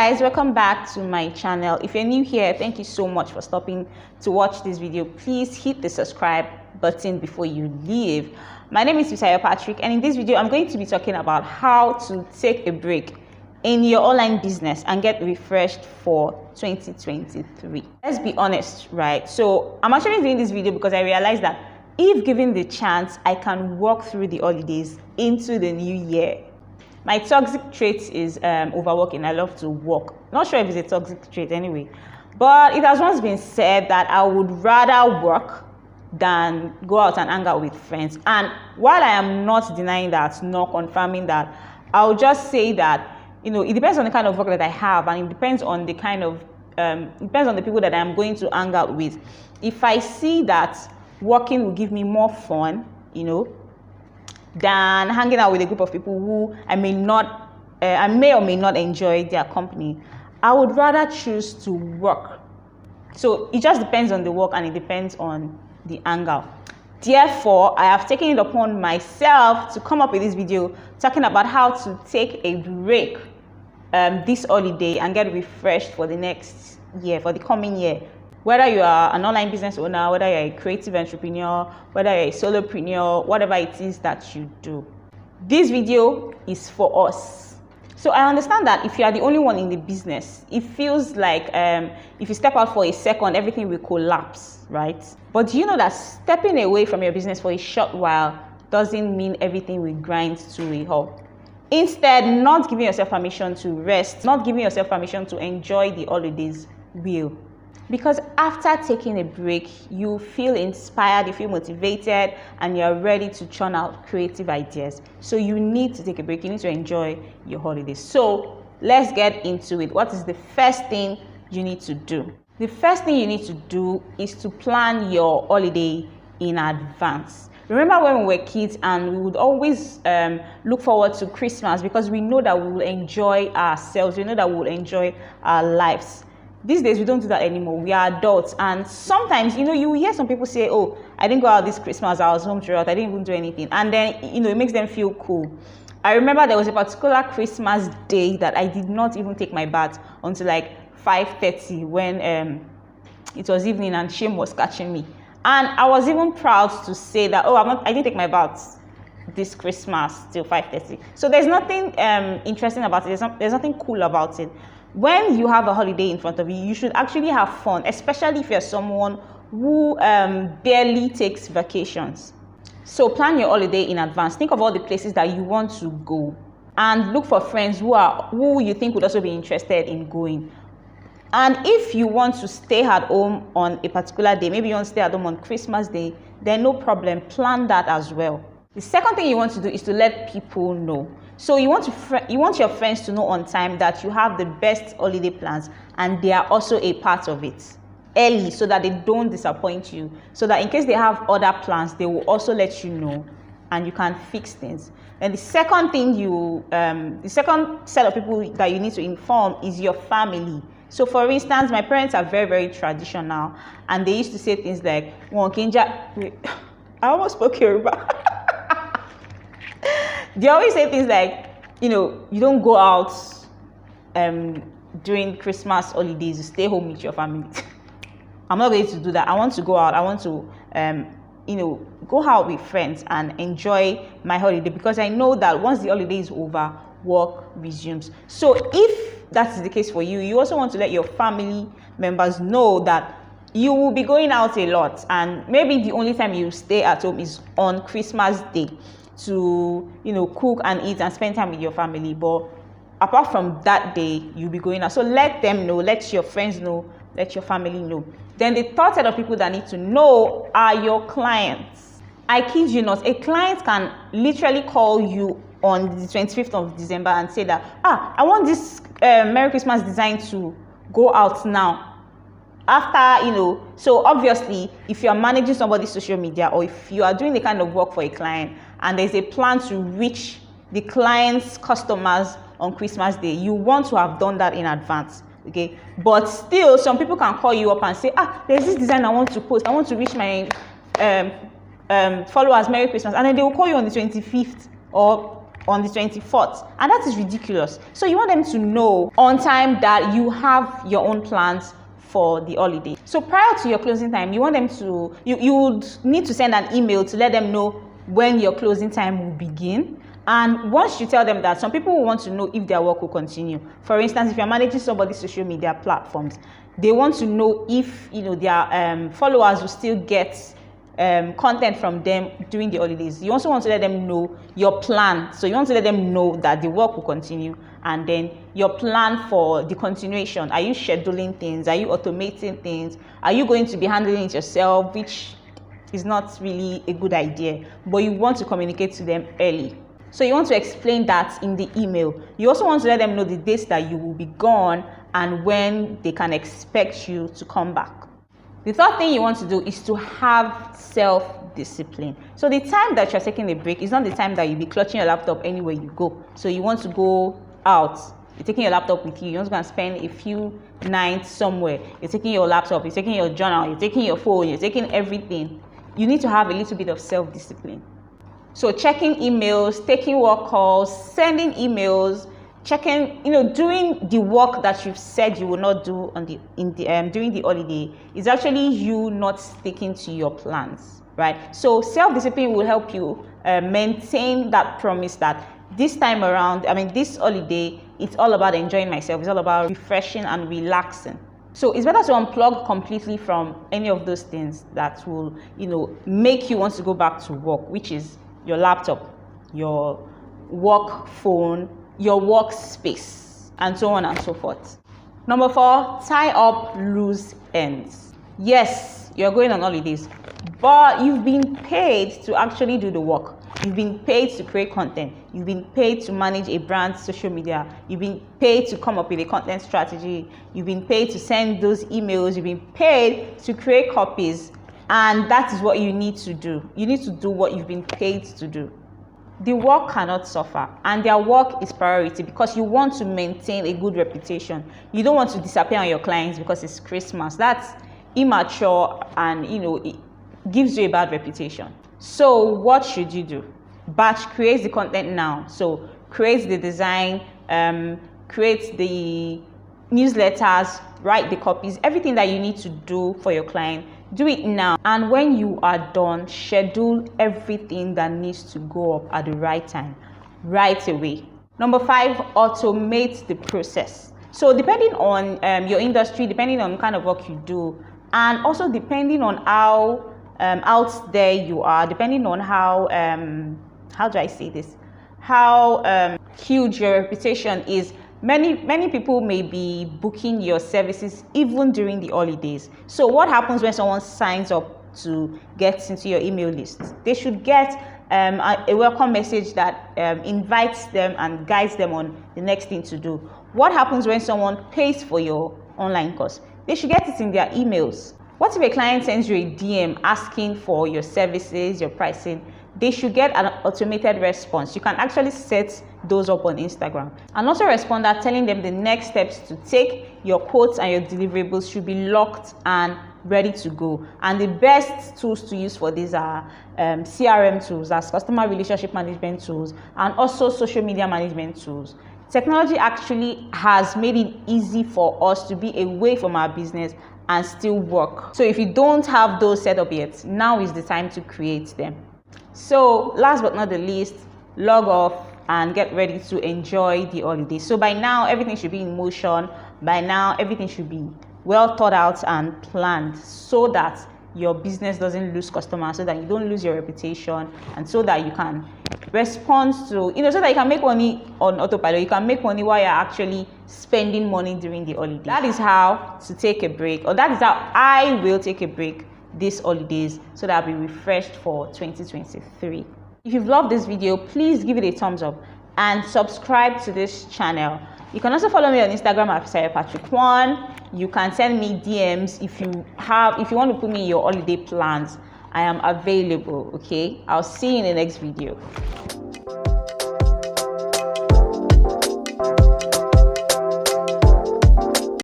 guys, welcome back to my channel. If you're new here, thank you so much for stopping to watch this video. Please hit the subscribe button before you leave. My name is Fisayo Patrick, and in this video I'm going to be talking about how to take a break in your online business and get refreshed for 2023. Let's be honest, right? So I'm actually doing this video because I realized that if given the chance, I can walk through the holidays into the new year. My toxic trait is overworking. I love to work. Not sure if it's a toxic trait anyway, but it has once been said that I would rather work than go out and hang out with friends. And while I am not denying that, nor confirming that, I'll just say that, you know, it depends on the kind of work that I have, and it depends on the kind of depends on the people that I'm going to hang out with. If I see that working will give me more fun, you know, than hanging out with a group of people who I may or may not enjoy their company, I would rather choose to work. So it just depends on the work, and it depends on the angle. Therefore, I have taken it upon myself to come up with this video talking about how to take a break this holiday and get refreshed for the next year, for the coming year. Whether you are an online business owner, whether you're a creative entrepreneur, whether you're a solopreneur, whatever it is that you do, this video is for us. So I understand that if you are the only one in the business, it feels like if you step out for a second, everything will collapse, right? But do you know that stepping away from your business for a short while doesn't mean everything will grind to a halt? Instead, not giving yourself permission to rest, not giving yourself permission to enjoy the holidays will. Because after taking a break, you feel inspired, you feel motivated, and you're ready to churn out creative ideas. So you need to take a break. You need to enjoy your holidays. So let's get into it. What is the first thing you need to do? The first thing you need to do is to plan your holiday in advance. Remember when we were kids and we would always look forward to Christmas because we know that we will enjoy ourselves. We know that we will enjoy our lives. These days, we don't do that anymore. We are adults. And sometimes, you know, you hear some people say, oh, I didn't go out this Christmas. I was home throughout. I didn't even do anything. And then, you know, it makes them feel cool. I remember there was a particular Christmas day that I did not even take my bath until like 5:30 when it was evening and shame was catching me. And I was even proud to say that, oh, I didn't take my bath this Christmas till 5:30. So there's nothing interesting about it. There's nothing cool about it. When you have a holiday in front of you, you should actually have fun, especially if you're someone who barely takes vacations. So plan your holiday in advance. Think of all the places that you want to go and look for friends who you think would also be interested in going. And if you want to stay at home on a particular day, maybe you want to stay at home on Christmas Day, then no problem, plan that as well. The second thing you want to do is to let people know. So you want your friends to know on time that you have the best holiday plans and they are also a part of it early, so that they don't disappoint you, so that in case they have other plans, they will also let you know and you can fix things. And the second thing the second set of people that you need to inform is your family. So for instance, my parents are very, very traditional, and they used to say things like, I almost spoke Yoruba. They always say things like, you know, you don't go out during Christmas holidays, you stay home with your family. I'm not going to do that. I want to go out. I want to, you know, go out with friends and enjoy my holiday, because I know that once the holiday is over, work resumes. So if that is the case for you, you also want to let your family members know that you will be going out a lot, and maybe the only time you stay at home is on Christmas Day to, you know, cook and eat and spend time with your family. But apart from that day, you'll be going out. So let them know, let your friends know, let your family know. Then the third set of people that need to know are your clients. I kid you not, a client can literally call you on the 25th of December and say that, I want this Merry Christmas design to go out now. After, you know, so obviously, if you're managing somebody's social media, or if you are doing the kind of work for a client and there's a plan to reach the client's customers on Christmas Day, you want to have done that in advance, okay? But still, some people can call you up and say, there's this design I want to post. I want to reach my followers, Merry Christmas. And then they will call you on the 25th or on the 24th, and that is ridiculous. So you want them to know on time that you have your own plans for the holiday. So prior to your closing time, you want them to, you would need to send an email to let them know when your closing time will begin. And once you tell them that, some people will want to know if their work will continue. For instance, if you're managing somebody's social media platforms, they want to know if their followers will still get content from them during the holidays. You also want to let them know your plan. So you want to let them know that the work will continue, and then your plan for the continuation. Are you scheduling things? Are you automating things? Are you going to be handling it yourself, which is not really a good idea, but you want to communicate to them early. So you want to explain that in the email. You also want to let them know the dates that you will be gone and when they can expect you to come back. The third thing you want to do is to have self-discipline. So the time that you're taking a break is not the time that you'll be clutching your laptop anywhere you go. So you want to go out, you're taking your laptop with you, you're just going to spend a few nights somewhere, you're taking your laptop, you're taking your journal, you're taking your phone, you're taking everything. You need to have a little bit of self-discipline. So checking emails, taking work calls, sending emails, checking, doing the work that you've said you will not do during the holiday is actually you not sticking to your plans, right? So self-discipline will help you maintain that promise that this time around, this holiday, it's all about enjoying myself. It's all about refreshing and relaxing. So it's better to unplug completely from any of those things that will, make you want to go back to work, which is your laptop, your work phone, your workspace, and so on and so forth. Number 4, tie up loose ends. Yes, you're going on holidays, but you've been paid to actually do the work. You've been paid to create content. You've been paid to manage a brand's social media. You've been paid to come up with a content strategy. You've been paid to send those emails. You've been paid to create copies. And that is what you need to do. You need to do what you've been paid to do. The work cannot suffer, and their work is priority because you want to maintain a good reputation. You don't want to disappear on your clients because it's Christmas. That's immature, and it gives you a bad reputation. So what should you do? Batch creates the content now. So create the design, create the newsletters, write the copies, everything that you need to do for your client. Do it now. And when you are done, schedule everything that needs to go up at the right time, right away. Number 5, automate the process. So depending on your industry, depending on the kind of work you do, and also depending on how out there you are, depending on how do I say this? How huge your reputation is. Many people may be booking your services even during the holidays. So what happens when someone signs up to get into your email list? They should get a welcome message that invites them and guides them on the next thing to do. What happens when someone pays for your online course? They should get it in their emails. What if a client sends you a DM asking for your services, your pricing? They should get an automated response. You can actually set those up on Instagram. And also responder telling them the next steps to take. Your quotes and your deliverables should be locked and ready to go. And the best tools to use for these are CRM tools, as customer relationship management tools, and also social media management tools. Technology actually has made it easy for us to be away from our business and still work. So if you don't have those set up yet, now is the time to create them. So last but not the least, log off and get ready to enjoy the holiday. So by now, everything should be in motion. By now, everything should be well thought out and planned so that your business doesn't lose customers, so that you don't lose your reputation, and so that you can respond to, so that you can make money on autopilot. You can make money while you're actually spending money during the holiday. That is how to take a break, or that is how I will take a break these holidays, so that I'll be refreshed for 2023. If you've loved this video, please give it a thumbs up and subscribe to this channel. You can also follow me on Instagram at Fisayo1. You can send me DMs if you want to put me your holiday plans. I am available. Okay, I'll see you in the next video.